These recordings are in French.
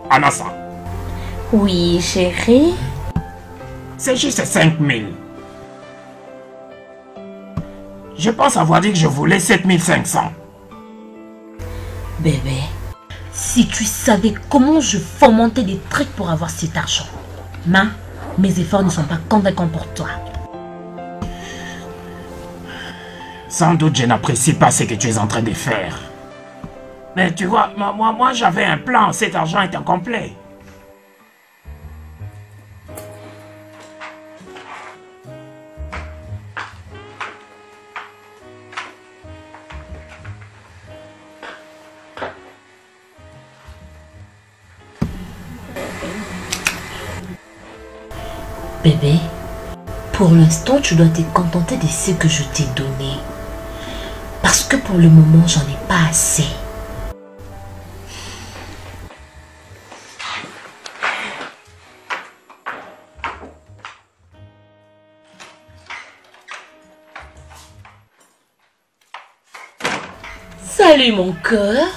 Anassa. Oui, chérie. C'est juste 5 000. Je pense avoir dit que je voulais 7 500. Bébé, si tu savais comment je fomentais des trucs pour avoir cet argent. Mes efforts ne sont pas convaincants pour toi. Sans doute, je n'apprécie pas ce que tu es en train de faire. Mais tu vois, moi j'avais un plan. Cet argent est incomplet. Bébé, pour l'instant, tu dois te contenter de ce que je t'ai donné. Parce que pour le moment, j'en ai pas assez. Salut mon cœur.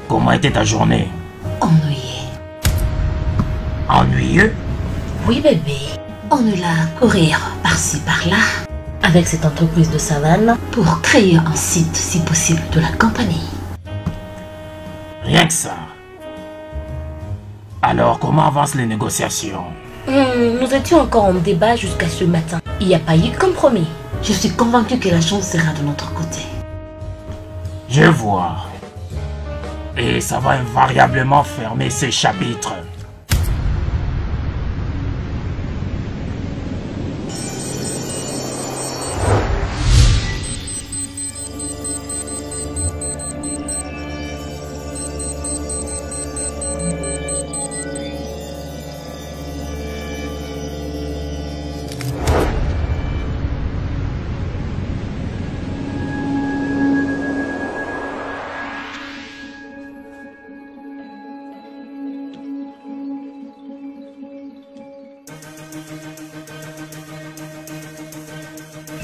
Comment était ta journée? Ennuyée. Ennuyeux? Oui bébé, on est là à courir par-ci par-là avec cette entreprise de savane pour créer un site si possible de la compagnie. Rien que ça. Alors comment avancent les négociations? Nous étions encore en débat jusqu'à ce matin. Il n'y a pas eu de compromis. Je suis convaincue que la chance sera de notre côté. Je vois. Et ça va invariablement fermer ce chapitre.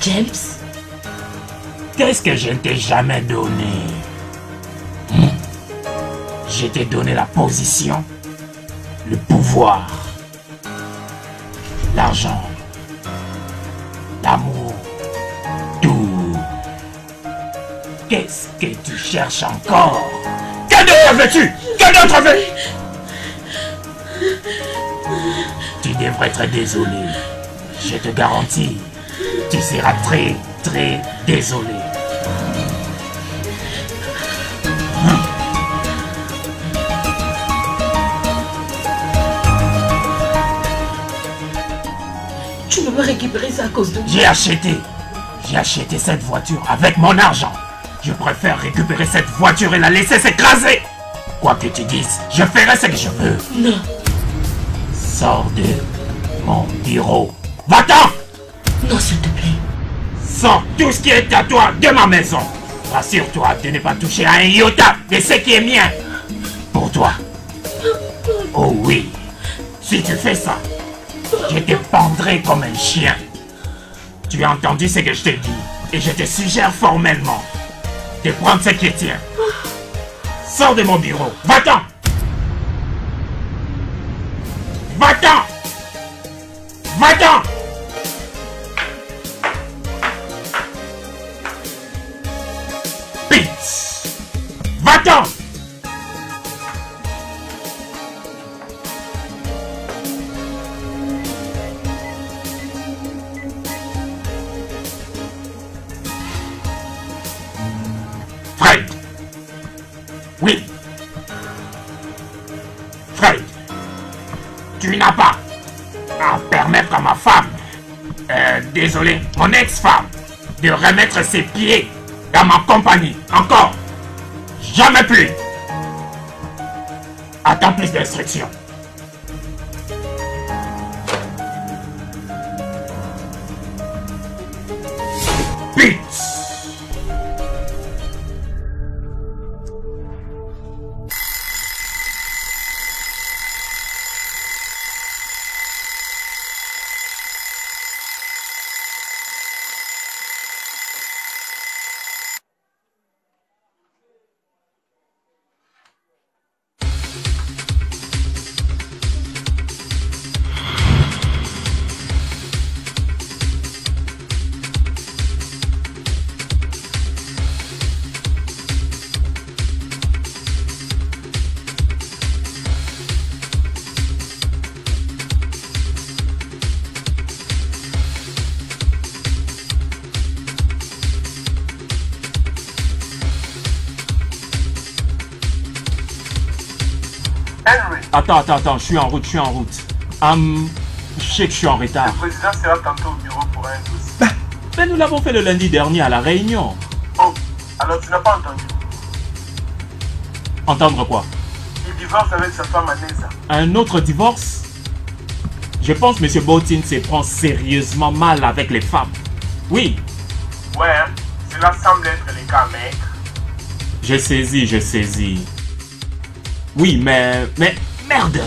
James? Qu'est-ce que je ne t'ai jamais donné? Je t'ai donné la position, le pouvoir, l'argent, l'amour, tout. Qu'est-ce que tu cherches encore? Que d'autre veux-tu? Que d'autre veux-tu? Tu devrais être désolé. Je te garantis. Tu seras très, très désolé. Tu veux me récupérer ça à cause de... J'ai acheté cette voiture avec mon argent. Je préfère récupérer cette voiture et la laisser s'écraser. Quoi que tu dises, je ferai ce que je veux. Non. Sors de mon bureau. Va-t'en! Non, s'il te plaît. Sors tout ce qui est à toi de ma maison. Rassure-toi de ne pas toucher à un iota de ce qui est mien. Pour toi. Oh oui. Si tu fais ça, je te pendrai comme un chien. Tu as entendu ce que je t'ai dit. Et je te suggère formellement de prendre ce qui est tien. Sors de mon bureau. Va-t'en! Va-t'en! Va-t'en! Va-t'en! Fred! Oui! Fred! Tu n'as pas à permettre à ma femme, désolé, mon ex-femme, de remettre ses pieds dans ma compagnie. Encore! Jamais plus! Attends plus d'instructions. Pete! Henry. Attends, je suis en route. Je sais que je suis en retard. Le président sera tantôt au bureau pour un dossier. Mais nous l'avons fait le lundi dernier à la réunion. Oh, alors tu n'as pas entendu. Entendre quoi? Il divorce avec sa femme Anessa. Un autre divorce? Je pense que M. Botin se prend sérieusement mal avec les femmes. Oui. Ouais, hein? Cela semble être le cas, mec. J'ai saisi. Oui, mais merde.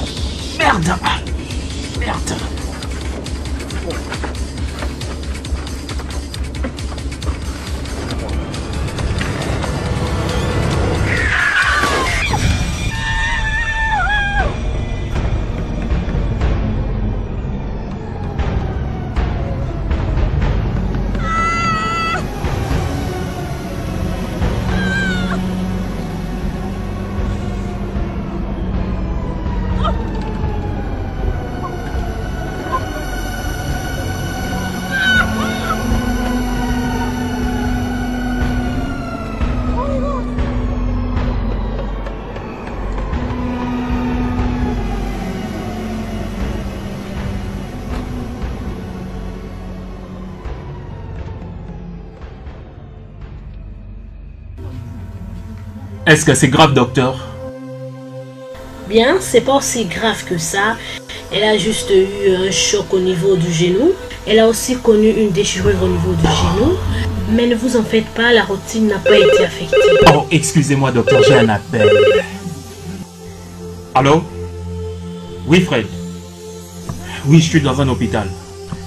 Est-ce que c'est grave, docteur? Bien, c'est pas aussi grave que ça. Elle a juste eu un choc au niveau du genou. Elle a aussi connu une déchirure au niveau du genou. Mais ne vous en faites pas, la routine n'a pas été affectée. Oh, excusez-moi, docteur, j'ai un appel. Allô? Oui, Fred. Oui, je suis dans un hôpital.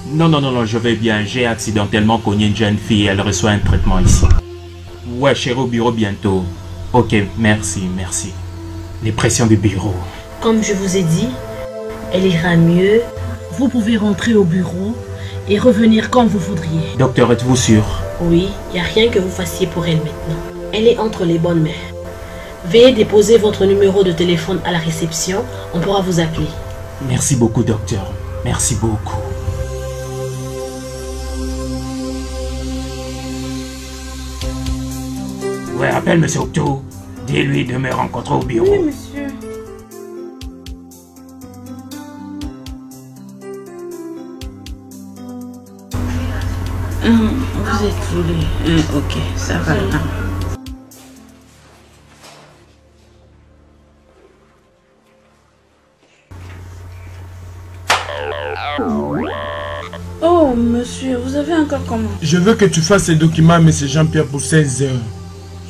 Non, je vais bien. J'ai accidentellement cogné une jeune fille. Elle reçoit un traitement ici. Ouais, je serai au bureau bientôt. Ok, merci. Les pressions du bureau. Comme je vous ai dit, elle ira mieux. Vous pouvez rentrer au bureau et revenir quand vous voudriez. Docteur, êtes-vous sûr? Oui, il n'y a rien que vous fassiez pour elle maintenant. Elle est entre les bonnes mains. Veuillez déposer votre numéro de téléphone à la réception. On pourra vous appeler. Merci beaucoup, docteur. Merci beaucoup. Ouais, appelle M. Octo. Dis-lui de me rencontrer au bureau. Oui, monsieur. Vous êtes voulu. Ok, ça va. Oh, monsieur, vous avez encore comment? Je veux que tu fasses ces documents à M. Jean-Pierre pour 16 heures.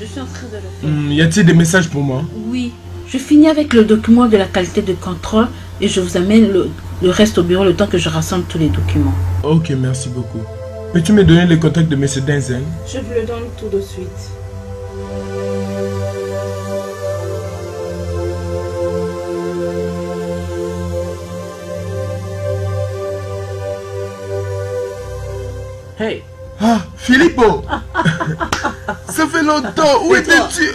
Je suis en train de le faire. Y a-t-il des messages pour moi? Oui. Je finis avec le document de la qualité de contrôle et je vous amène le reste au bureau le temps que je rassemble tous les documents. Ok, merci beaucoup. Peux-tu me donner le contact de M. Denzel? Je vous le donne tout de suite. Hey! Ah, Filippo! Ça fait longtemps, où étais-tu?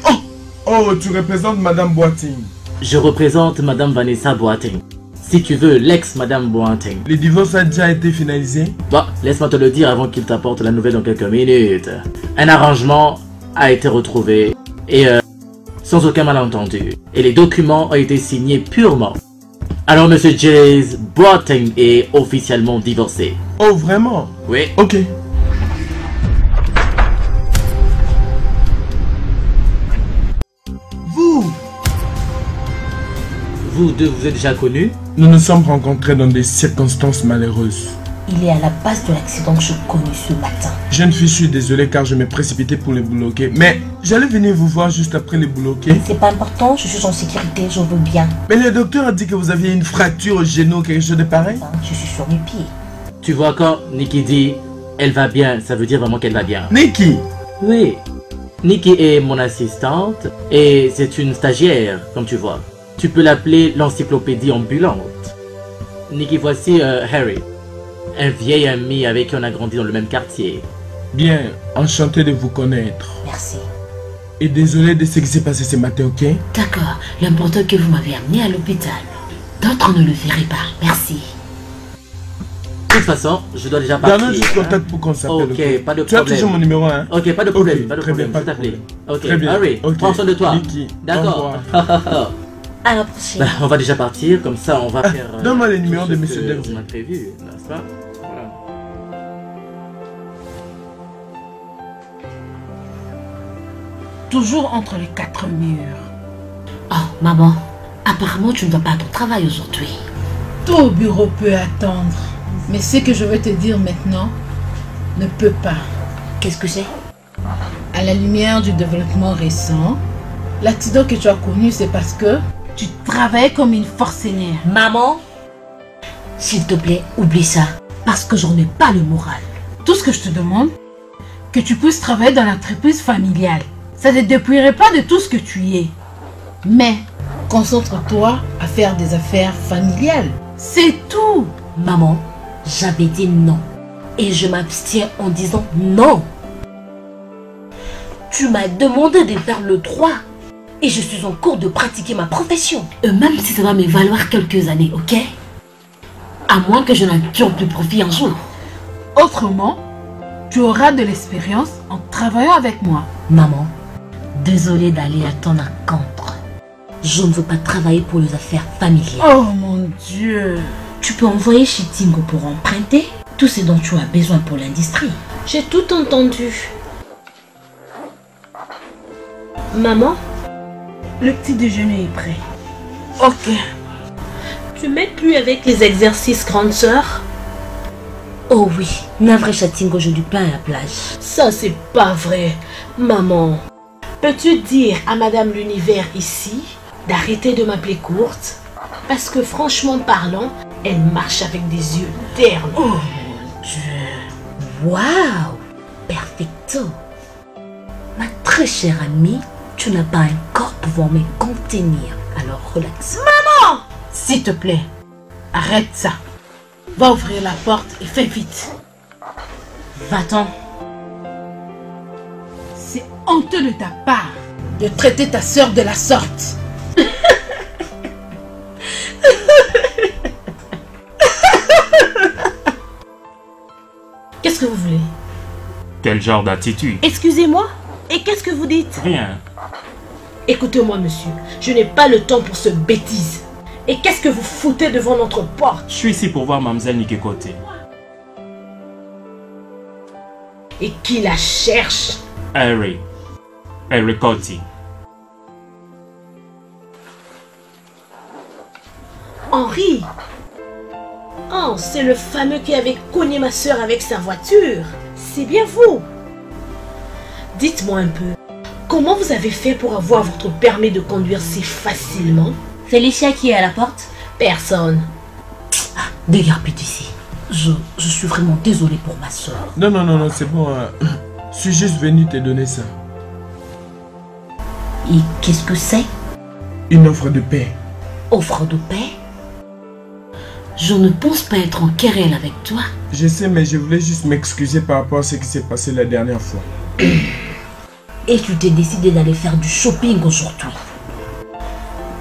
Oh, tu représentes Madame Boiting. Je représente Madame Vanessa Boateng. Si tu veux, l'ex-Madame Boateng. Le divorce a déjà été finalisé? Bon, laisse-moi te le dire avant qu'il t'apporte la nouvelle dans quelques minutes. Un arrangement a été retrouvé et sans aucun malentendu. Et les documents ont été signés purement. Alors, Monsieur Jays Boateng est officiellement divorcé. Oh, vraiment? Oui. Ok. Vous deux vous êtes déjà connus? Nous nous sommes rencontrés dans des circonstances malheureuses. Il est à la base de l'accident que je connus ce matin. Jeune fille, je suis désolé car je m'ai précipité pour les bloquer. Mais j'allais venir vous voir juste après les bloquer. C'est pas important, je suis en sécurité, je veux bien. Mais le docteur a dit que vous aviez une fracture au genou, quelque chose de pareil. Je suis sur mes pieds. Tu vois, quand Nikki dit « elle va bien », ça veut dire vraiment qu'elle va bien. Nikki? Oui. Nikki est mon assistante et c'est une stagiaire, comme tu vois. Tu peux l'appeler l'encyclopédie ambulante. Nikki, voici Harry, un vieil ami avec qui on a grandi dans le même quartier. Bien, enchanté de vous connaître. Merci. Et désolé de ce qui s'est passé ce matin, ok? D'accord, l'important est que vous m'avez amené à l'hôpital. D'autres ne le verraient pas, merci. De toute façon, je dois déjà partir. Donne juste contact pour qu'on s'appelle. Ok, pas de Tu as problème. toujours mon numéro, hein? Ok, pas de problème, Ok, pas de très bien, problème, pas je de t'appeler. problème. Ok, Très bien, Harry, ok. prends soin de toi. Nikki, D'accord. À la prochaine. Bah, on va déjà partir, comme ça on va faire... donne-moi les numéros tout de ce Monsieur que Dempsey. on a prévu, n'est-ce pas? Voilà. Toujours entre les quatre murs. Oh, maman, apparemment tu ne vas pas à ton travail aujourd'hui. Tout au bureau peut attendre. Mais ce que je veux te dire maintenant ne peut pas. Qu'est-ce que c'est? À la lumière du développement récent, l'accident que tu as connu, c'est parce que tu travaillais comme une forcenéenne. Maman, s'il te plaît, oublie ça. Parce que j'en ai pas le moral. Tout ce que je te demande, que tu puisses travailler dans l'entreprise familiale. Ça ne te dépouillerait pas de tout ce que tu y es. Mais concentre-toi à faire des affaires familiales. C'est tout. Maman, j'avais dit non. Et je m'abstiens en disant non. Tu m'as demandé de faire le droit. Et je suis en cours de pratiquer ma profession. Même si ça va me valoir quelques années, ok? À moins que je n'en tire plus profit un jour. Autrement, tu auras de l'expérience en travaillant avec moi. Maman, désolée d'aller à ton encontre. Je ne veux pas travailler pour les affaires familiales. Oh mon Dieu. Tu peux envoyer chez Tingo pour emprunter tout ce dont tu as besoin pour l'industrie. J'ai tout entendu. Maman, Le petit déjeuner est prêt. ok. Tu m'aides plus avec les exercices, grande sœur? Oh oui, navré chez Tingo, j'ai du pain à la plage. Ça, c'est pas vrai. Maman, peux-tu dire à Madame l'Univers ici d'arrêter de m'appeler courte? Parce que franchement parlant, elle marche avec des yeux ternes. Oh mon Dieu. Waouh, perfecto. Ma très chère amie, tu n'as pas un corps pouvant me contenir. Alors relax. Maman! S'il te plaît, arrête ça. Va ouvrir la porte et fais vite. Va-t'en. C'est honteux de ta part de traiter ta sœur de la sorte. Qu'est-ce que vous voulez? Quel genre d'attitude? Excusez-moi. Et qu'est-ce que vous dites? Rien. Écoutez-moi, monsieur. Je n'ai pas le temps pour ce bêtise. Et qu'est-ce que vous foutez devant notre porte? Je suis ici pour voir Mademoiselle Nikekote. Et qui la cherche? Harry. Harry Coty. Henri. Oh, c'est le fameux qui avait cogné ma soeur avec sa voiture. C'est bien vous. Dites-moi un peu, comment vous avez fait pour avoir votre permis de conduire si facilement? Félicia qui est à la porte? Personne. Ah, dégage d'ici. Je suis vraiment désolée pour ma soeur. Non, non, non, non, c'est bon. Je suis juste venu te donner ça. Et qu'est-ce que c'est? Une offre de paix. Offre de paix? Je ne pense pas être en querelle avec toi. Je sais, mais je voulais juste m'excuser par rapport à ce qui s'est passé la dernière fois. Et tu t'es décidé d'aller faire du shopping aujourd'hui.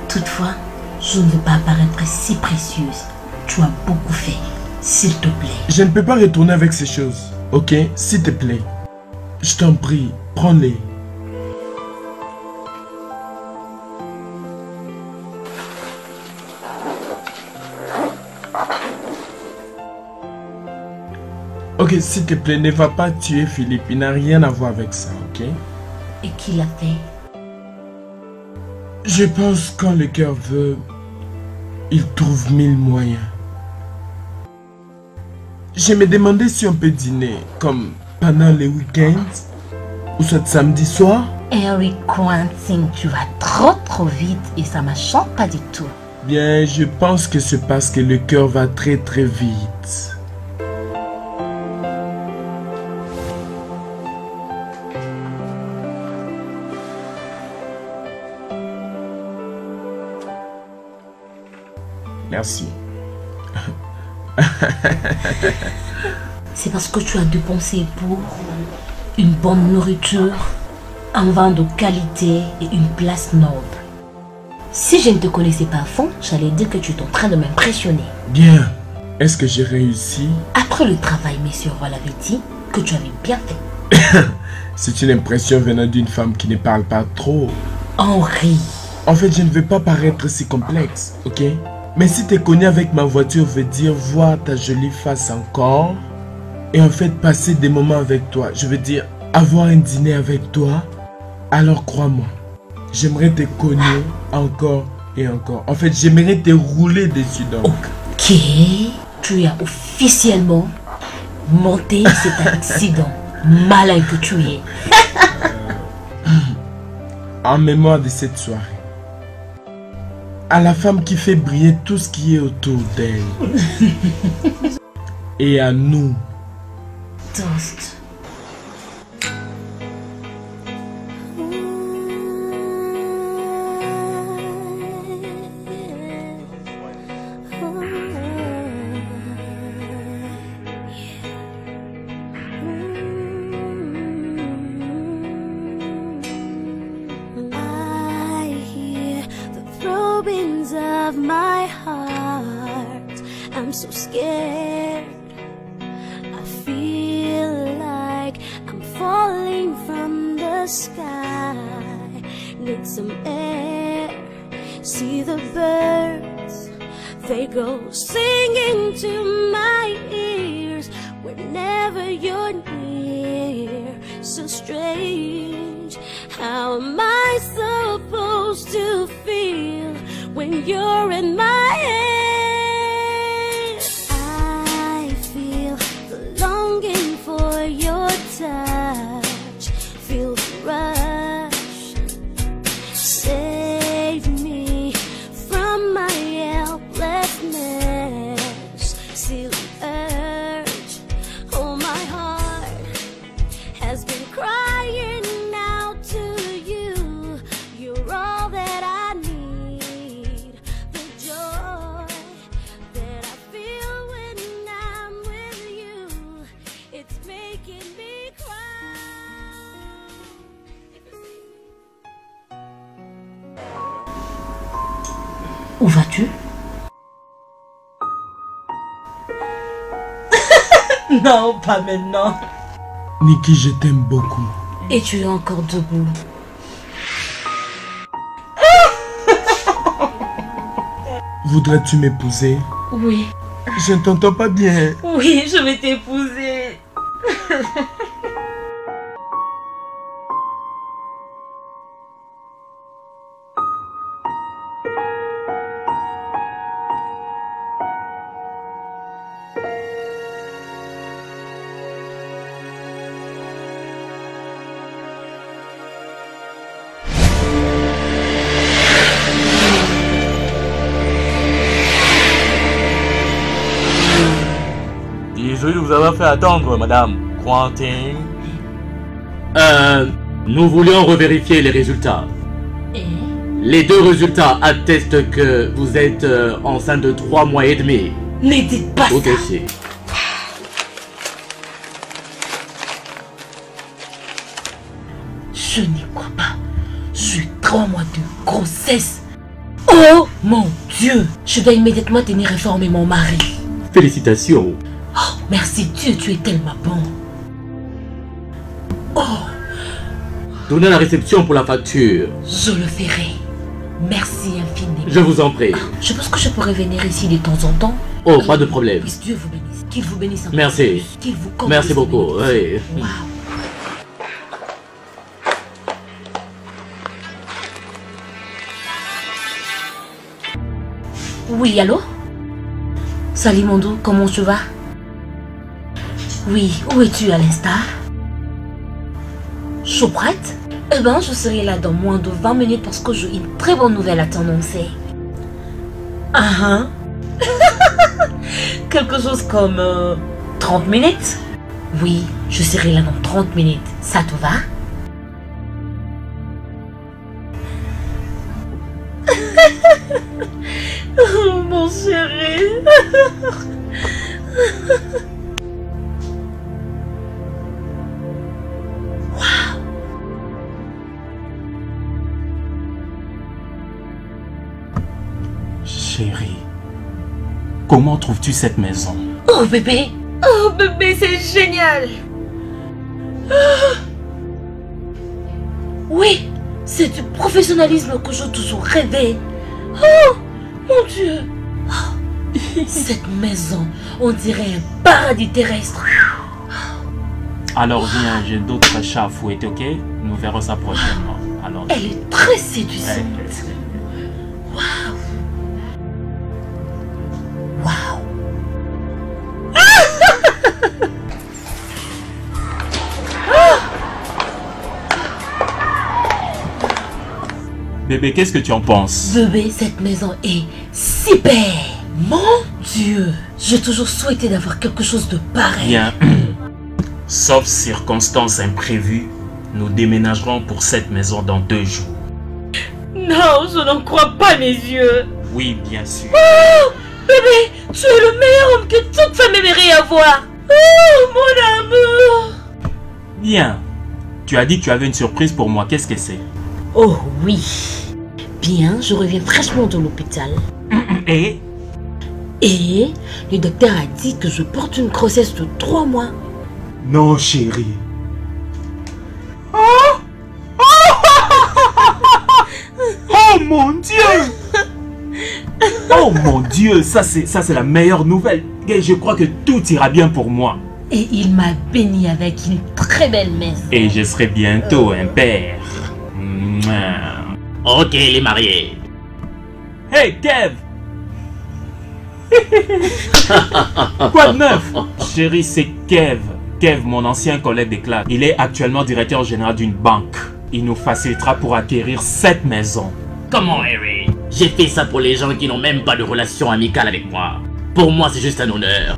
Toutefois, je ne veux pas apparaître si précieuse. Tu as beaucoup fait. S'il te plaît. Je ne peux pas retourner avec ces choses, ok? S'il te plaît. Je t'en prie, prends-les. Ok, s'il te plaît, ne va pas tuer Philippe. Il n'a rien à voir avec ça, ok? Et qui l'a fait? Je pense quand le cœur veut, il trouve 1000 moyens. Je me demandais si on peut dîner, comme pendant les week-ends, ou soit samedi soir. Harry Quentin, tu vas trop vite et ça ne m'enchante pas du tout. Bien, je pense que c'est parce que le cœur va très vite. Merci. C'est parce que tu as dépensé pour une bonne nourriture, un vin de qualité et une place noble. Si je ne te connaissais pas à fond, j'allais dire que tu es en train de m'impressionner. Bien. Est-ce que j'ai réussi? Après le travail, messieurs Roy l'avait dit que tu avais bien fait. C'est une impression venant d'une femme qui ne parle pas trop. Henri, En fait, je ne veux pas paraître si complexe, ok? Mais si t'es connu avec ma voiture veut dire voir ta jolie face encore. Et en fait, passer des moments avec toi. Je veux dire, avoir un dîner avec toi. Alors crois-moi, j'aimerais te connaître encore et encore. En fait, j'aimerais te rouler dessus donc. Ok, tu as officiellement monté cet accident. Malin que tu es. En mémoire de cette soirée. À la femme qui fait briller tout ce qui est autour d'elle. Et à nous. Toast. Of my heart, I'm so scared. I feel like I'm falling from the sky. Need some air. See the birds, they go singing to my ears whenever you're near. So strange, how am I supposed to feel when you're in my head? I feel the longing for your touch, feel the rush. Save me from my helplessness. See the urge, oh my heart has been crying out to you. You're all that I need. The joy that I feel when I'm with you, it's making me cry. Où vas-tu? Non, pas maintenant. Nikki, je t'aime beaucoup. Et tu es encore debout. Voudrais-tu m'épouser? Oui. Je ne t'entends pas bien. Oui, je vais t'épouser. Désolé de vous avoir fait attendre, madame Quentin. Nous voulions revérifier les résultats. Et Les deux résultats attestent que vous êtes enceinte de 3 mois et demi. ne dites pas Tout ça. aussi. Je n'y crois pas. J'ai 3 mois de grossesse. Oh mon Dieu. Je dois immédiatement tenir informer mon mari. Félicitations. Oh, merci Dieu, tu es tellement bon. Oh, Donnez la réception pour la facture. je le ferai. Merci infiniment. Je vous en prie. Je pense que je pourrais venir ici de temps en temps. Oh, pas de problème. Puisse Dieu vous bénisse. Qu'il vous bénisse encore Merci. plus. Qu'il vous comble Merci de beaucoup. bénédictions. Oui. Waouh. Oui, allô? Salut mon doux, comment tu vas? Oui, où es-tu à l'instar? Je suis prête? Eh ben, je serai là dans moins de 20 minutes parce que j'ai une très bonne nouvelle à t'annoncer. Ah hein? Quelque chose comme 30 minutes? Oui, je serai là dans 30 minutes. Ça te va? Oh, mon chéri. Chérie, comment trouves-tu cette maison? Oh bébé, c'est génial. Oui, C'est du professionnalisme que j'ai toujours rêvé. Oh, mon Dieu. Oh, cette maison, on dirait un paradis terrestre. Alors viens, j'ai d'autres chats à fouetter, ok? Nous verrons ça prochainement. Alors, Elle est très séduisante. Waouh. Waouh. bébé, qu'est-ce que tu en penses? Bébé, cette maison est super. Mon Dieu. J'ai toujours souhaité d'avoir quelque chose de pareil. Bien. Sauf circonstances imprévues, nous déménagerons pour cette maison dans 2 jours. Non, je n'en crois pas mes yeux. Oui, bien sûr. Oh, bébé, tu es le meilleur homme que toute femme aimerait avoir. Oh, mon amour. Bien. Tu as dit que tu avais une surprise pour moi. Qu'est-ce que c'est? Oh oui. Bien, je reviens fraîchement de l'hôpital. Et Et le docteur a dit que je porte une grossesse de 3 mois. Non, chérie. oh mon Dieu! Oh mon Dieu, ça c'est la meilleure nouvelle. Et je crois que tout ira bien pour moi. Et il m'a béni avec une très belle maison. Et je serai bientôt un père. Mouah. Ok, les mariés. Hey Kev! Quoi de neuf? Chérie, c'est Kev. Kev, mon ancien collègue de classe. Il est actuellement directeur général d'une banque. Il nous facilitera pour acquérir cette maison. Comment, Harry? J'ai fait ça pour les gens qui n'ont même pas de relation amicale avec moi. Pour moi, c'est juste un honneur.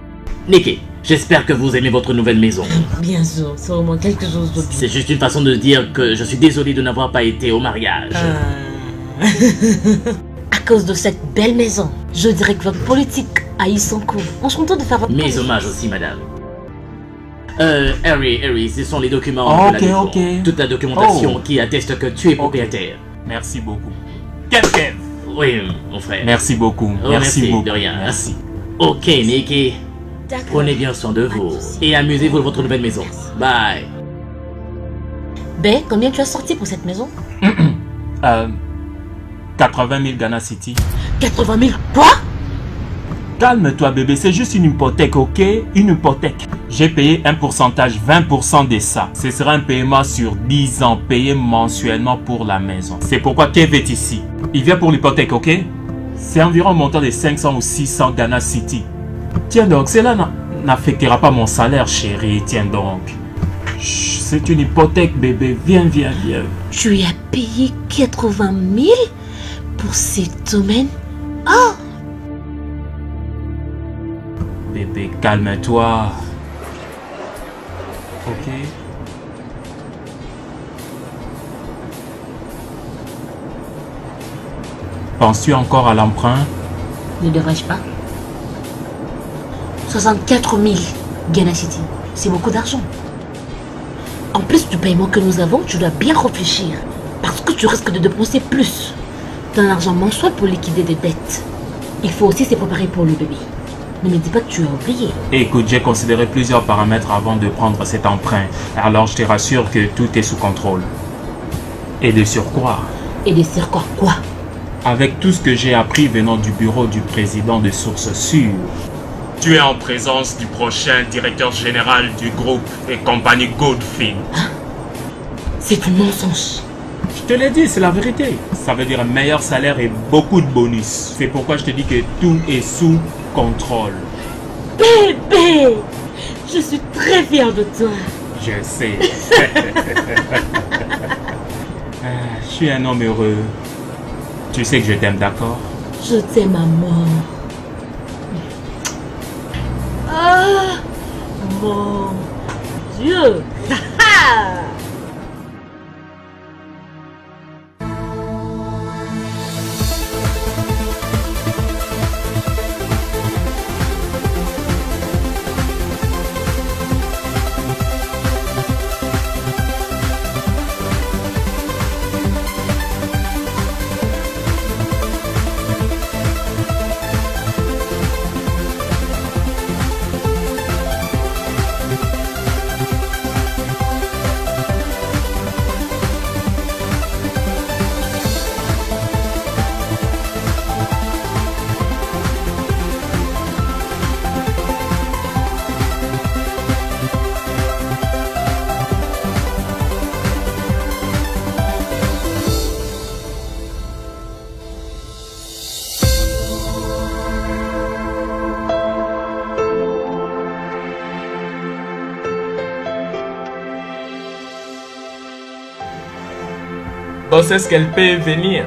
Nikki, j'espère que vous aimez votre nouvelle maison. Bien sûr, c'est vraiment quelque chose de... C'est juste une façon de dire que je suis désolé de n'avoir pas été au mariage. À cause de cette belle maison, je dirais que votre politique a eu son cours. On se contente de faire votre... Mes hommages aussi, madame. Harry, ce sont les documents de la maison. Ok. Toute la documentation qui atteste que tu es propriétaire. Merci beaucoup. Kev! Oui, mon frère. Merci beaucoup. Oh, merci, beaucoup. de rien. Merci. Ok, Nikki. D'accord. Prenez bien soin de vous. Et amusez-vous de votre nouvelle maison. Bye. Ben, combien tu as sorti pour cette maison? 80 000 Ghana City. 80 000 quoi? Calme-toi bébé, c'est juste une hypothèque, ok? Une hypothèque. J'ai payé un pourcentage, 20% de ça. Ce sera un paiement sur 10 ans, payé mensuellement pour la maison. C'est pourquoi Kev est ici. Il vient pour l'hypothèque, ok? C'est environ un montant de 500 ou 600 Ghana City. Tiens donc, cela n'affectera pas mon salaire, chérie. Tiens donc. Chut, c'est une hypothèque, bébé. Viens. Tu as payé 80 000 pour ces domaines? Oh! Bébé, calme-toi. Ok? Penses-tu encore à l'emprunt? Ne devrais-je pas? 64 000 Ghana City. C'est beaucoup d'argent. En plus du paiement que nous avons, tu dois bien réfléchir. Parce que tu risques de dépenser plus d'un argent mensuel pour liquider des dettes. Il faut aussi se préparer pour le bébé. Ne me dis pas que tu as oublié. Écoute, j'ai considéré plusieurs paramètres avant de prendre cet emprunt. Alors je te rassure que tout est sous contrôle. Et de surcroît, Et de surcroît quoi? avec tout ce que j'ai appris venant du bureau du président de Sources Sûres, tu es en présence du prochain directeur général du groupe et compagnie Goldfield. C'est un mensonge. Je te l'ai dit, c'est la vérité. Ça veut dire un meilleur salaire et beaucoup de bonus. C'est pourquoi je te dis que tout est sous contrôle. Bébé! Je suis très fière de toi. Je sais. Je suis un homme heureux. Tu sais que je t'aime, d'accord? Je t'aime à mort. Ah! Mon Dieu! Quand est-ce qu'elle peut venir?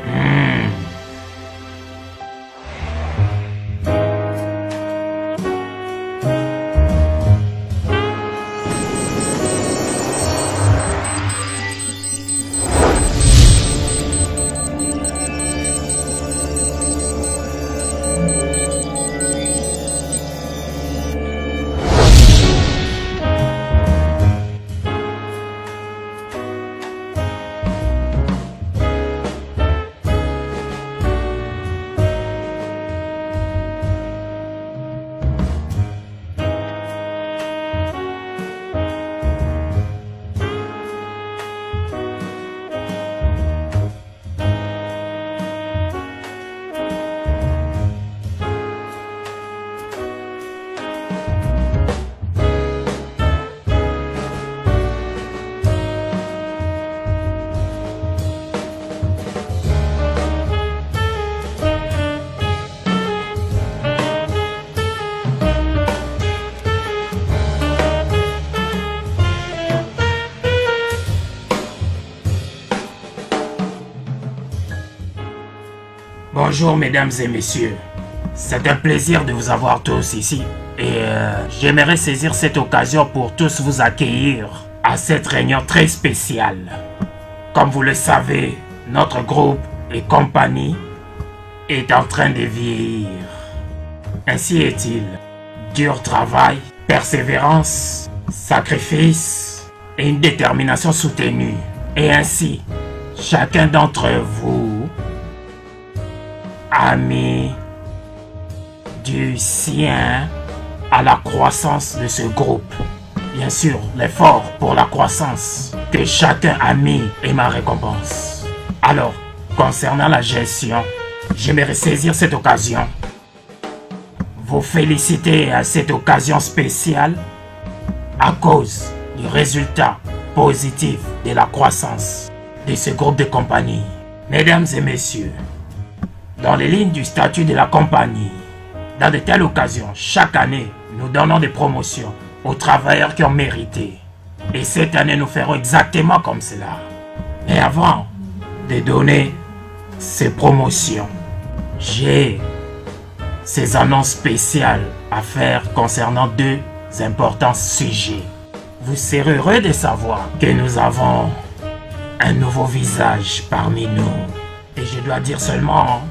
Bonjour mesdames et messieurs, c'est un plaisir de vous avoir tous ici et j'aimerais saisir cette occasion pour tous vous accueillir à cette réunion très spéciale. Comme vous le savez, notre groupe et compagnie est en train de vieillir. Ainsi est-il. Dur travail, persévérance, sacrifice et une détermination soutenue. Et ainsi, chacun d'entre vous a mis du sien à la croissance de ce groupe. Bien sûr, l'effort pour la croissance que chacun a mis est ma récompense. Alors, concernant la gestion, j'aimerais saisir cette occasion, vous féliciter à cette occasion spéciale à cause du résultat positif de la croissance de ce groupe de compagnie. Mesdames et messieurs, dans les lignes du statut de la compagnie, dans de telles occasions, chaque année, nous donnons des promotions aux travailleurs qui ont mérité. Et cette année, nous ferons exactement comme cela. Mais avant de donner ces promotions, j'ai ces annonces spéciales à faire concernant deux importants sujets. Vous serez heureux de savoir que nous avons un nouveau visage parmi nous. Et je dois dire seulement,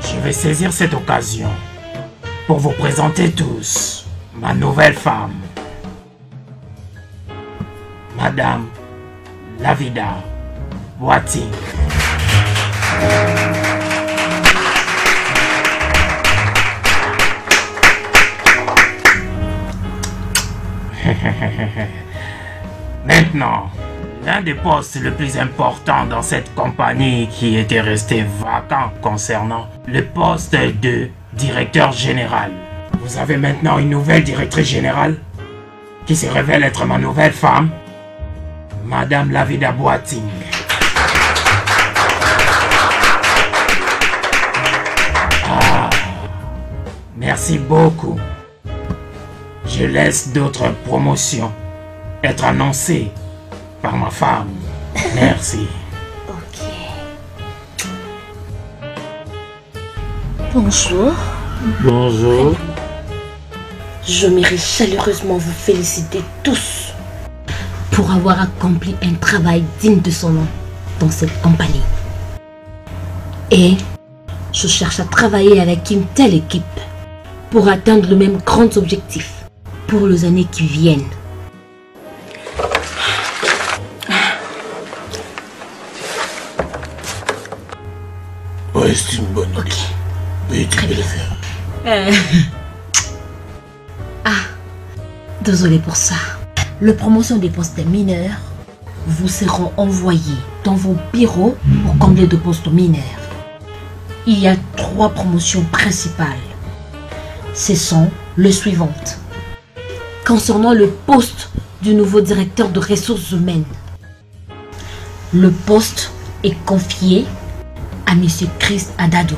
je vais saisir cette occasion pour vous présenter tous ma nouvelle femme, Madame Lavida Boating. Maintenant, l'un des postes les plus importants dans cette compagnie qui était resté vacant concernant le poste de directeur général. Vous avez maintenant une nouvelle directrice générale qui se révèle être ma nouvelle femme, Madame Lavida Boating. Ah, merci beaucoup. Je laisse d'autres promotions être annoncées par ma femme. Merci. Ok. Bonjour. Bonjour. J'aimerais chaleureusement vous féliciter tous pour avoir accompli un travail digne de son nom dans cette compagnie. Et je cherche à travailler avec une telle équipe pour atteindre le même grand objectif pour les années qui viennent. Ouais, c'est une bonne idée. Oui, tu peux le faire. Désolé pour ça. Les promotions des postes mineurs vous seront envoyées dans vos bureaux pour combler de postes mineurs. Il y a 3 promotions principales. Ce sont les suivantes. Concernant le poste du nouveau directeur de ressources humaines, le poste est confié à M. Chris Adado.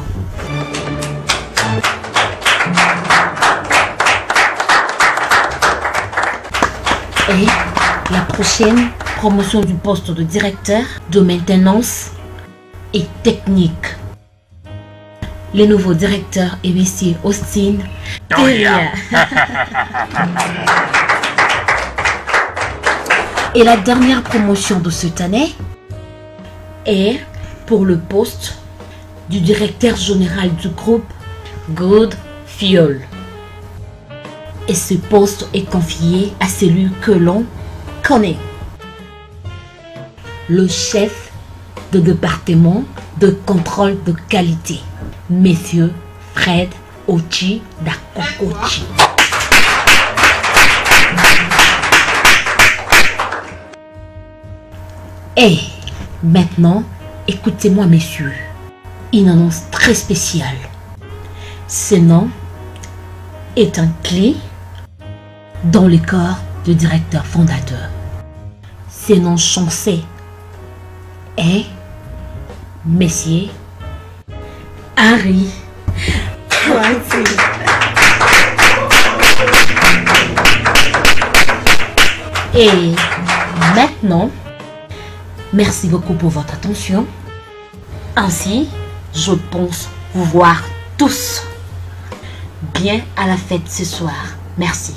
Et la prochaine promotion du poste de directeur de maintenance et technique. Les nouveaux directeurs et messieurs Austin Toria. Et la dernière promotion de cette année est pour le poste du directeur général du groupe Good Fuel. Et ce poste est confié à celui que l'on connaît. Le chef de département de contrôle de qualité, Monsieur Fred Ochi Dakokochi. Et maintenant, écoutez-moi messieurs, une annonce très spéciale. Ce nom est un clé dans le corps du directeur fondateur. Ce nom chancé est Monsieur Harry Quanti. Et maintenant, merci beaucoup pour votre attention. Ainsi, je pense vous voir tous bien à la fête ce soir. Merci.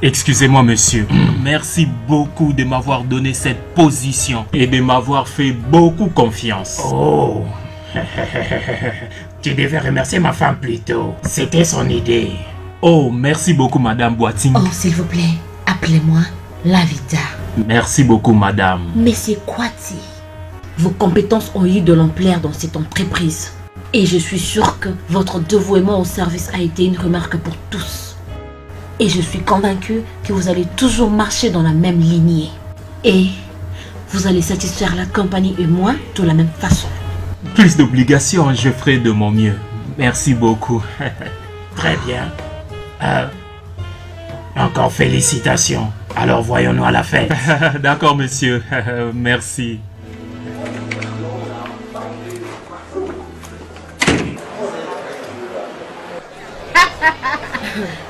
Excusez-moi, monsieur. Merci beaucoup de m'avoir donné cette position et de m'avoir fait beaucoup confiance. Oh. Tu devais remercier ma femme plutôt. C'était son idée. Oh, merci beaucoup, madame Boiting. Oh, s'il vous plaît, appelez-moi Lavita. Merci beaucoup, madame. Monsieur Kwati, vos compétences ont eu de l'ampleur dans cette entreprise. Et je suis sûre que votre dévouement au service a été une remarque pour tous. Et je suis convaincue que vous allez toujours marcher dans la même lignée. Et vous allez satisfaire la compagnie et moi de la même façon. Plus d'obligations, je ferai de mon mieux. Merci beaucoup. Très bien. Encore félicitations. Alors voyons-nous à la fête. D'accord, monsieur. Merci.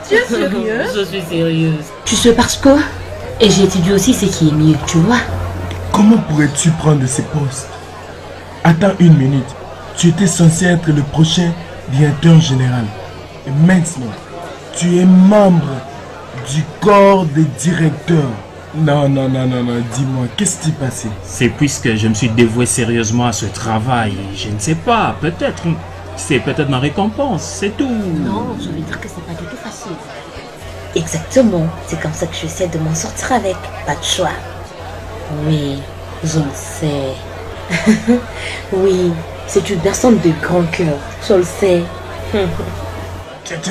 Tu es sérieux? Je suis sérieuse. Tu sais parce que... Et j'ai étudié aussi ce qui est mieux, tu vois. Comment pourrais-tu prendre ces postes? Attends une minute. Tu étais censé être le prochain directeur général. Et maintenant, tu es membre du corps des directeurs. Non, dis-moi, qu'est-ce qui s'est passé? C'est puisque je me suis dévoué sérieusement à ce travail. Je ne sais pas, peut-être... C'est peut-être ma récompense, c'est tout. Non, je veux dire que c'est pas du tout facile. Exactement, c'est comme ça que j'essaie de m'en sortir avec. Pas de choix. Oui, je le sais. Oui, c'est une personne de grand cœur, je le sais. Tiens,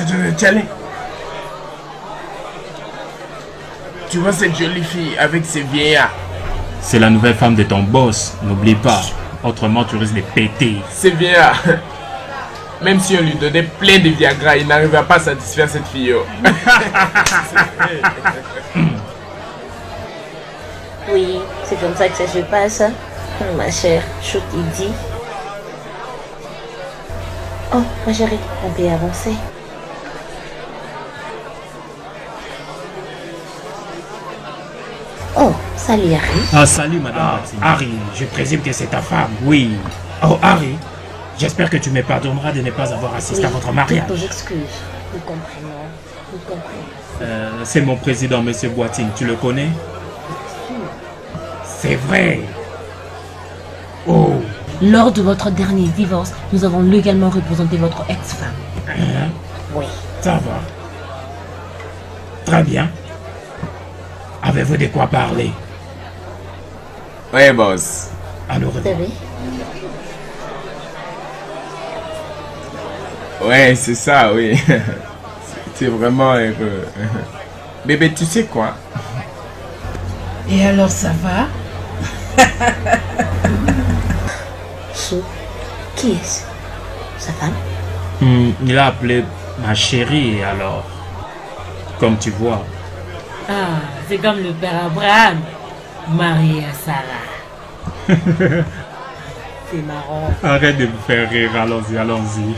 tu vois cette jolie fille avec ses vieillards? C'est la nouvelle femme de ton boss, n'oublie pas. Autrement, tu risques de péter. Ces vieillards. Même si on lui donnait plein de Viagra, il n'arrivera pas à satisfaire cette fille. Oui, c'est comme ça que ça se passe. Ma chère, je t'ai dit. Oh, ma chérie, on peut avancer. Oh, salut Harry. Ah, salut madame. Harry, je présume que c'est ta femme. Oui. Oh, Harry. J'espère que tu me pardonneras de ne pas avoir assisté à votre mariage. Toutes nos excuses. Nous comprenons. Nous comprenons. C'est mon président, monsieur Boiting. Tu le connais? C'est vrai. Oh. Lors de votre dernier divorce, nous avons légalement représenté votre ex-femme. Hein? Oui. Ça va. Très bien. Avez-vous de quoi parler? Ouais, boss. Alors, Vous savez? Ouais, c'est ça, oui. C'est vraiment heureux. Bébé, tu sais quoi? Et alors, ça va? Chou, qui est-ce? Sa femme? Il a appelé ma chérie, alors. Comme tu vois. Ah, c'est comme le père Abraham, marié à Sarah. C'est marrant. Arrête de me faire rire, allons-y, allons-y.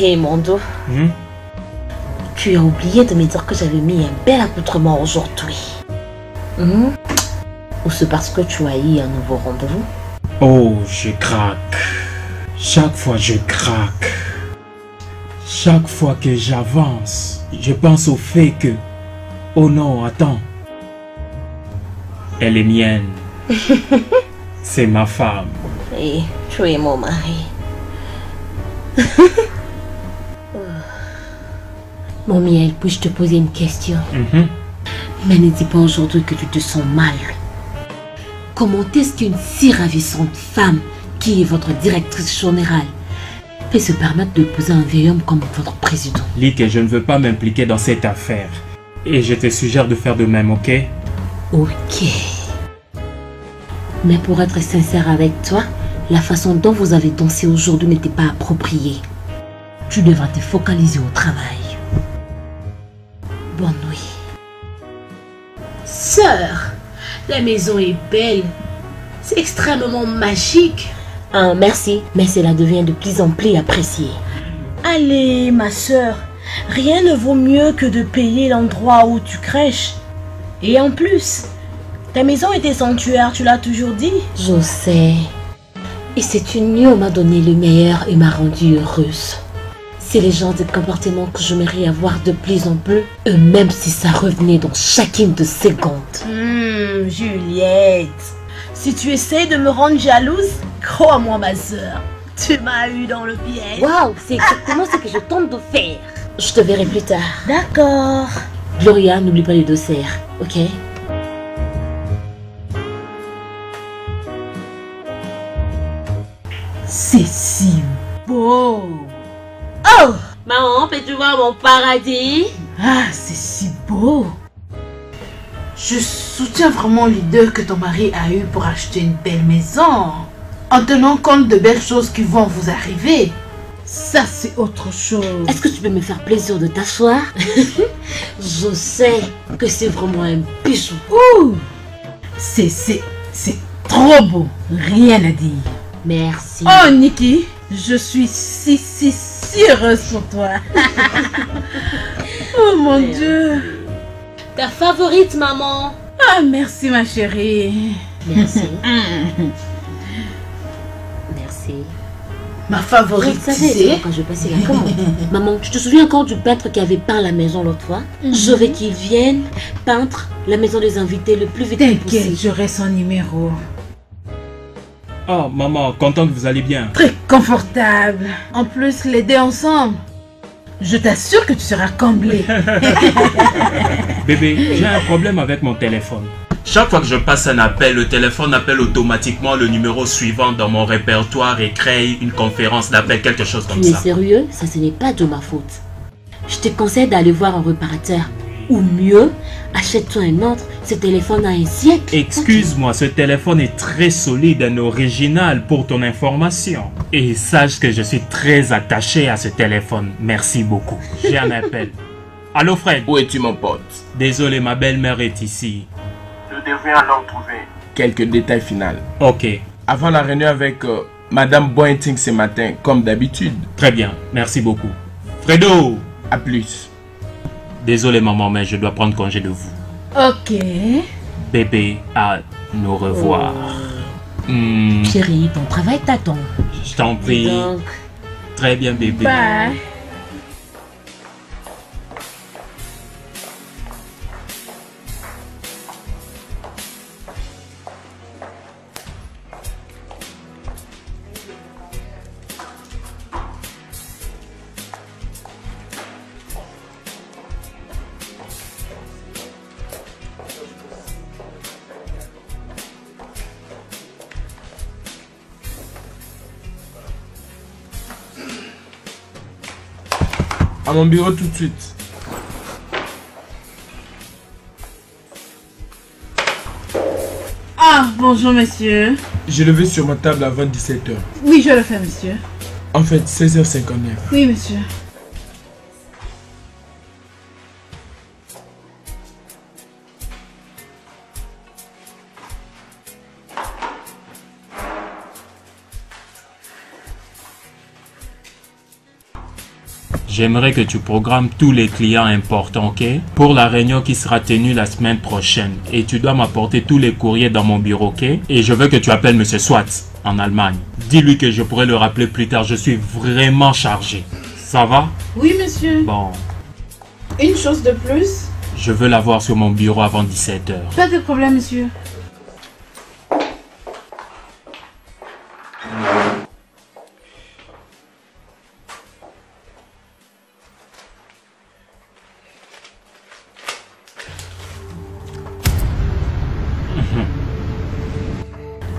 Hé, Mondo, tu as oublié de me dire que j'avais mis un bel accoutrement aujourd'hui. Ou c'est parce que tu as eu un nouveau rendez-vous? Oh, je craque. Chaque fois, je craque. Chaque fois que j'avance, je pense au fait que... Oh non, attends. Elle est mienne. C'est ma femme. Et tu es mon mari. Mon miel, puis-je te poser une question? Mais ne dis pas aujourd'hui que tu te sens mal. Comment est-ce qu'une si ravissante femme, qui est votre directrice générale, peut se permettre de poser un vieil homme comme votre président? Lick, je ne veux pas m'impliquer dans cette affaire. Et je te suggère de faire de même, ok? Ok. Mais pour être sincère avec toi, la façon dont vous avez dansé aujourd'hui n'était pas appropriée. Tu devras te focaliser au travail. Bonne nuit. Sœur, la maison est belle. C'est extrêmement magique. Ah, merci, mais cela devient de plus en plus apprécié. Allez, ma sœur, rien ne vaut mieux que de payer l'endroit où tu crèches. Et en plus, ta maison était sanctuaire, tu l'as toujours dit. Je sais. Et cette union m'a donné le meilleur et m'a rendue heureuse. C'est le genre de comportement que j'aimerais avoir de plus en plus, et même si ça revenait dans chacune de secondes. Juliette, si tu essaies de me rendre jalouse, crois-moi ma soeur, tu m'as eu dans le piège. Waouh, c'est exactement ce que je tente de faire. Je te verrai plus tard. D'accord. Gloria, n'oublie pas les desserts, ok? C'est si beau. Oh, Maman, peux-tu voir mon paradis? Ah, c'est si beau. Je soutiens vraiment l'idée que ton mari a eue pour acheter une belle maison. En tenant compte de belles choses qui vont vous arriver. Ça, c'est autre chose. Est-ce que tu peux me faire plaisir de t'asseoir? Je sais que c'est vraiment un bijou. Ouh, c'est trop beau. Rien à dire. Merci. Oh, Nikki, je suis si heureuse pour toi. Oh mon Dieu. Ta favorite, maman? Ah, merci ma chérie. Merci. Merci. Ma favorite, Vous savez, quand je passais la commande. Maman, tu te souviens encore du peintre qui avait peint la maison l'autre fois? Je veux qu'il vienne peindre la maison des invités le plus vite T'inquiète, possible. j'aurai son numéro. Oh, maman, content que vous allez bien. Très confortable. En plus, les deux ensemble. Je t'assure que tu seras comblé. Bébé, j'ai un problème avec mon téléphone. Chaque fois que je passe un appel, le téléphone appelle automatiquement le numéro suivant dans mon répertoire et crée une conférence d'appel, quelque chose comme Tu es ça. sérieux? Ça, ce n'est pas de ma faute. Je te conseille d'aller voir un réparateur. Ou mieux, achète-toi un autre. Ce téléphone a un siècle. Excuse-moi, ce téléphone est très solide, un original pour ton information. Et sache que je suis très attaché à ce téléphone. Merci beaucoup. J'ai un appel. Allô Fred? Où es-tu mon pote? Désolé, ma belle-mère est ici. Je devrais alors trouver. Quelques détails finaux. Ok, Avant la réunion avec Madame Bointing ce matin, comme d'habitude. très bien. Merci beaucoup. Fredo! À plus. Désolé maman, mais je dois prendre congé de vous. Ok. Bébé, à nous revoir. Chérie, ton travail t'attend. Je t'en prie. Donc, Très bien bébé. Bye. À mon bureau tout de suite. Ah, bonjour monsieur. J'ai levé sur ma table avant 17h. Oui, je le fais monsieur. En fait, 16h59. Oui monsieur. J'aimerais que tu programmes tous les clients importants, ok? Pour la réunion qui sera tenue la semaine prochaine. Et tu dois m'apporter tous les courriers dans mon bureau, ok? Et je veux que tu appelles Monsieur Swatz en Allemagne. Dis-lui que je pourrai le rappeler plus tard. Je suis vraiment chargé. Ça va? Oui monsieur. Bon, Une chose de plus. je veux l'avoir sur mon bureau avant 17h. Pas de problème monsieur.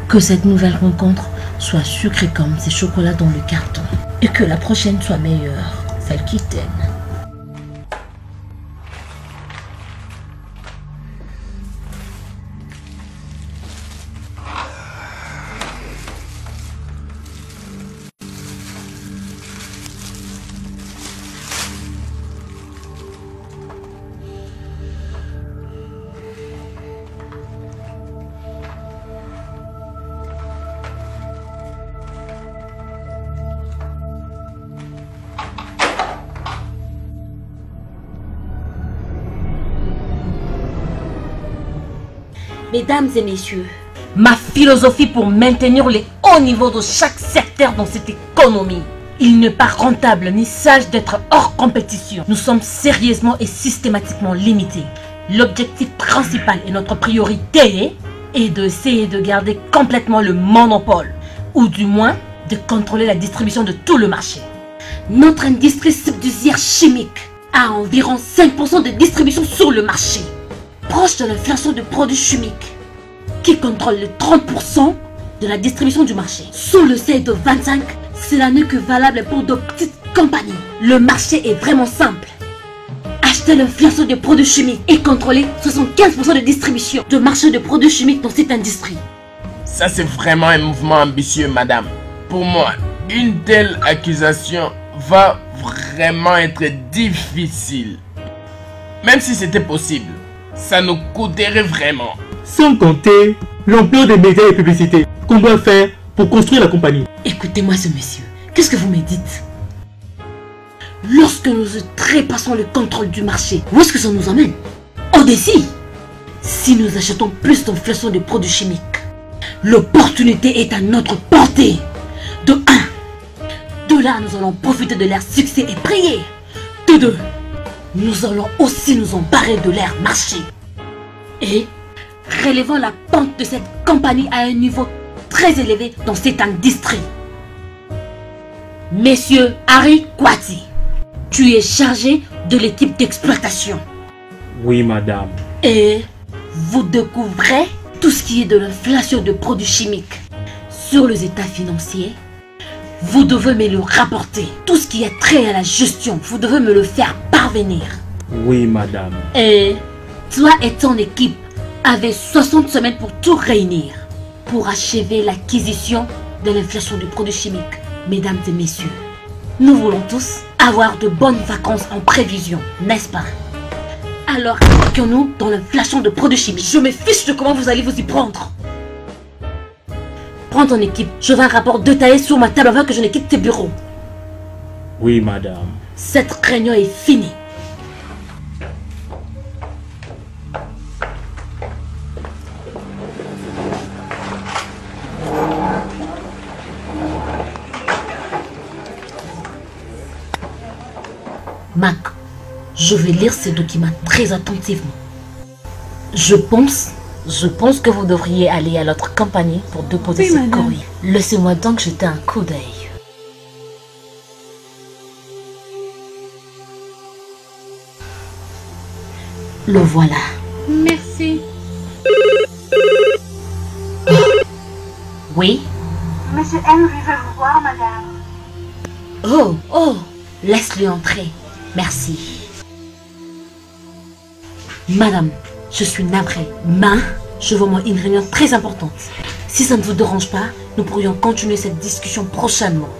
que cette nouvelle rencontre soit sucrée comme ces chocolats dans le carton. Et que la prochaine soit meilleure, celle qui t'aime. Mesdames et messieurs, ma philosophie pour maintenir les hauts niveaux de chaque secteur dans cette économie. Il n'est pas rentable ni sage d'être hors compétition. Nous sommes sérieusement et systématiquement limités. L'objectif principal et notre priorité est d'essayer de garder complètement le monopole, ou du moins de contrôler la distribution de tout le marché. Notre industrie subsidiaire chimique a environ 5% de distribution sur le marché, proche de l'inflation de produits chimiques, qui contrôle les 30% de la distribution du marché. Sous le seuil de 25, cela n'est que valable pour de petites compagnies. Le marché est vraiment simple. Acheter l'inflation de produits chimiques et contrôler 75% de distribution de marché de produits chimiques dans cette industrie. Ça, c'est vraiment un mouvement ambitieux, madame. Pour moi, une telle accusation va vraiment être difficile. Même si c'était possible, ça nous coûterait vraiment. Sans compter l'ampleur des médias et publicités qu'on doit faire pour construire la compagnie. Écoutez-moi ce monsieur, qu'est-ce que vous me dites? Lorsque nous trépassons le contrôle du marché, où est-ce que ça nous emmène? Au-dessus. Si nous achetons plus d'inflation de produits chimiques, l'opportunité est à notre portée. De 1, de là nous allons profiter de leur succès et prier. De 2, nous allons aussi nous emparer de leur marché. Et relevant la pente de cette compagnie à un niveau très élevé dans cette industrie. Monsieur Harry Kwati, tu es chargé de l'équipe d'exploitation. Oui, madame. Et vous découvrez tout ce qui est de l'inflation de produits chimiques sur les états financiers. Vous devez me le rapporter. Tout ce qui est trait à la gestion, vous devez me le faire parvenir. Oui, madame. Et toi et ton équipe avez 60 semaines pour tout réunir, pour achever l'acquisition de l'inflation de produits chimiques. Mesdames et messieurs, nous voulons tous avoir de bonnes vacances en prévision, n'est-ce pas? Alors impliquons-nous dans l'inflation de produits chimiques. Je me fiche de comment vous allez vous y prendre. Prends ton équipe, je veux un rapport détaillé sur ma table avant que je ne quitte tes bureaux. Oui, madame. Cette réunion est finie. Mac, je vais lire ces documents très attentivement. Je pense que vous devriez aller à l'autre compagnie pour déposer ce courrier. Laissez-moi donc jeter un coup d'œil. Le voilà. Merci. Oui? Monsieur Henry veut vous voir, madame. Oh, laisse-le entrer. Merci. Madame, je suis navrée, mais je vois moi une réunion très importante. Si ça ne vous dérange pas, nous pourrions continuer cette discussion prochainement.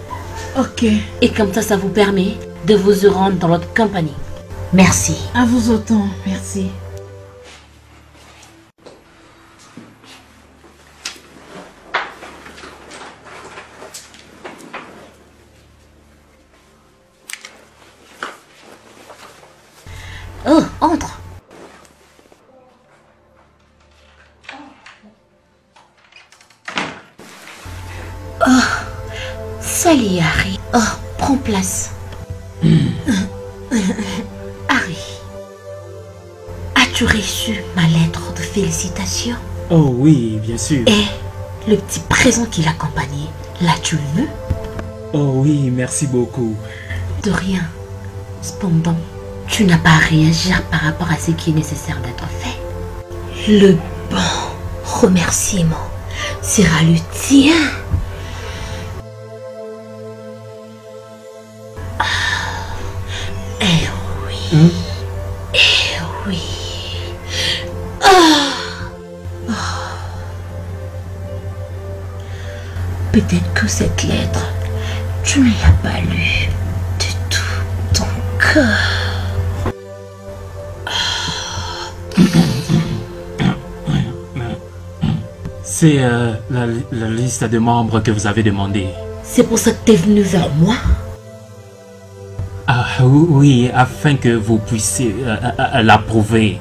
Ok. Et comme ça vous permet de vous rendre dans l'autre compagnie. Merci. À vous autant, merci. Oh, entre. Oh, salut Harry. Oh, prends place. Harry, as-tu reçu ma lettre de félicitations? Oh oui, bien sûr. Et le petit présent qui l'accompagnait, l'as-tu vu? Oh oui, merci beaucoup. De rien. Cependant, tu n'as pas à réagir par rapport à ce qui est nécessaire d'être fait. Le bon remerciement sera le tien. Eh oui. Eh oui. Peut-être que cette lettre, tu ne l'as pas lue de tout ton cœur. C'est la liste de membres que vous avez demandé. C'est pour ça que tu es venu vers moi? Ah oui, afin que vous puissiez l'approuver.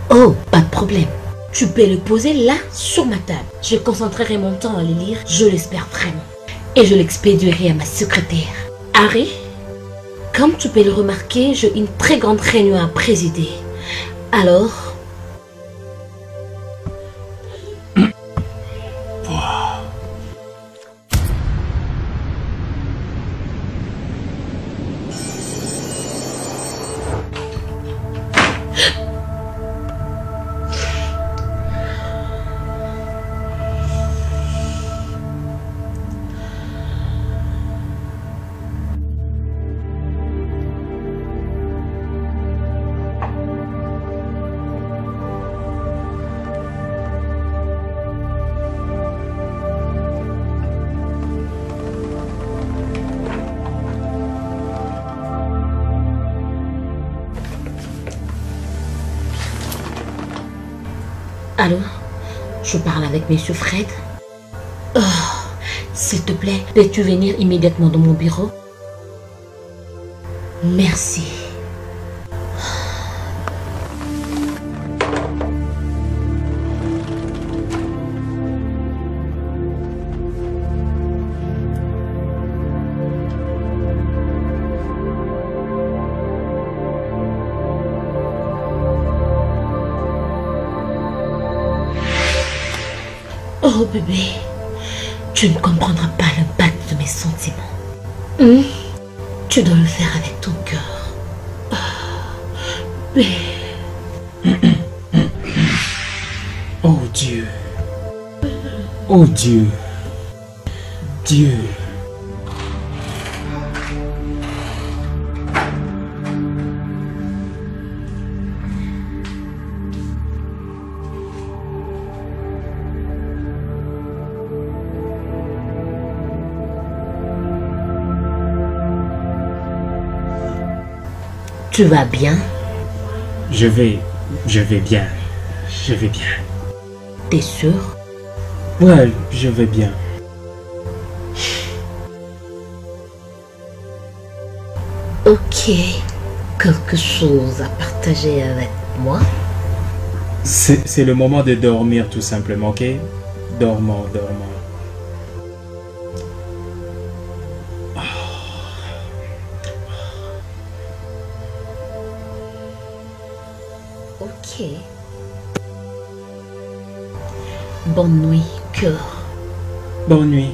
Oh, pas de problème. Tu peux le poser là, sur ma table. Je concentrerai mon temps à le lire, je l'espère vraiment. et je l'expédierai à ma secrétaire. Harry, comme tu peux le remarquer, j'ai une très grande réunion à présider. Alors... Allô? Je parle avec Monsieur Fred? Oh, s'il te plaît, peux-tu venir immédiatement dans mon bureau? Merci. Oh bébé, tu ne comprendras pas l'impact de mes sentiments. Tu dois le faire avec ton cœur. Oh Dieu. Oh Dieu. Dieu. Tu vas bien? Je vais bien. Je vais bien. T'es sûr? Ouais, je vais bien. Ok. Quelque chose à partager avec moi? C'est le moment de dormir tout simplement, ok? Dormons. Ok. Bonne nuit, cœur. Bonne nuit.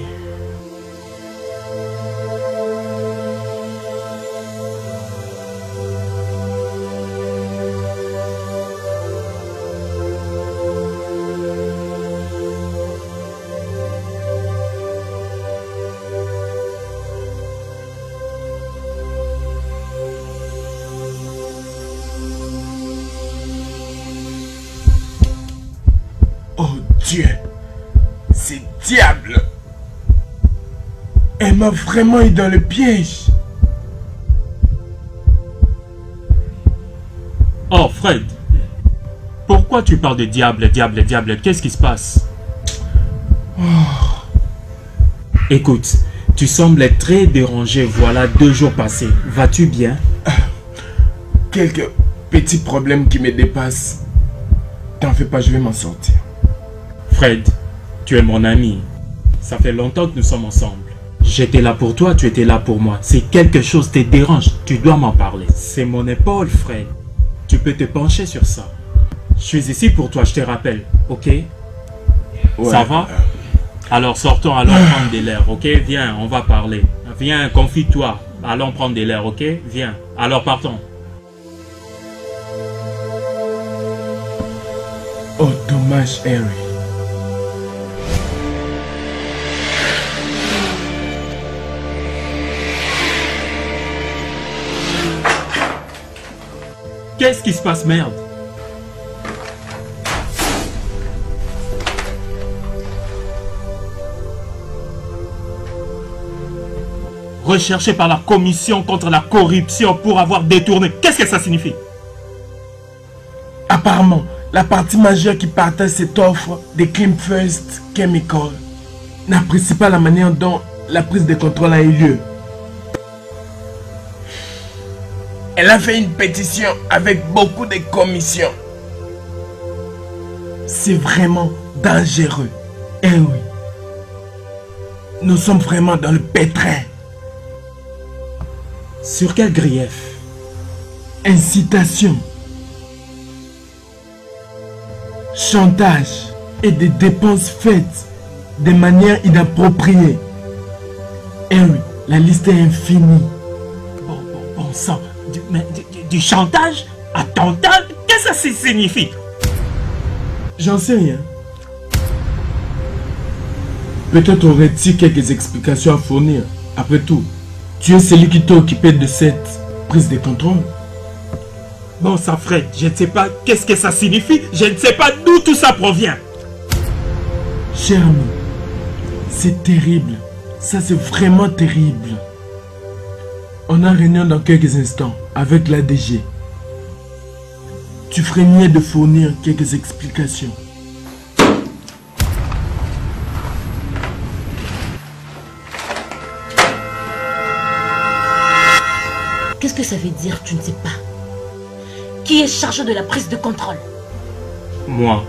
Dieu, c'est diable. Elle m'a vraiment eu dans le piège. Oh Fred, pourquoi tu parles de diable? Qu'est-ce qui se passe? Écoute, tu sembles être très dérangé, voilà 2 jours passés. Vas-tu bien? Quelques petits problèmes qui me dépassent. T'en fais pas, je vais m'en sortir. Fred, tu es mon ami. Ça fait longtemps que nous sommes ensemble. J'étais là pour toi, tu étais là pour moi. Si quelque chose te dérange, tu dois m'en parler. C'est mon épaule, Fred. Tu peux te pencher sur ça. Je suis ici pour toi, je te rappelle, ok? Ouais. Ça va? Alors sortons, allons prendre de l'air, ok? Viens, on va parler. Viens, confie-toi. Allons prendre de l'air, ok? Viens. Alors partons. Oh, dommage, Harry. Qu'est-ce qui se passe, merde? Recherché par la commission contre la corruption pour avoir détourné. Qu'est-ce que ça signifie? Apparemment, la partie majeure qui partage cette offre de Clean First Chemical n'apprécie pas la manière dont la prise de contrôle a eu lieu. Elle a fait une pétition avec beaucoup de commissions. C'est vraiment dangereux. Eh oui. nous sommes vraiment dans le pétrin. Sur quel grief? Incitation, chantage et des dépenses faites de manière inappropriée. Eh oui, la liste est infinie. Bon sang, du chantage? Attentat? Qu'est-ce que ça signifie? J'en sais rien. Peut-être aurait-il quelques explications à fournir. Après tout, tu es celui qui t'a occupé de cette prise de contrôle. Bon sang Fred, je ne sais pas qu'est-ce que ça signifie, je ne sais pas d'où tout ça provient. Cher ami, c'est terrible. Ça c'est vraiment terrible. On a réunion dans quelques instants avec l'ADG. Tu ferais mieux de fournir quelques explications. Qu'est-ce que ça veut dire, tu ne sais pas? Qui est chargé de la prise de contrôle? Moi.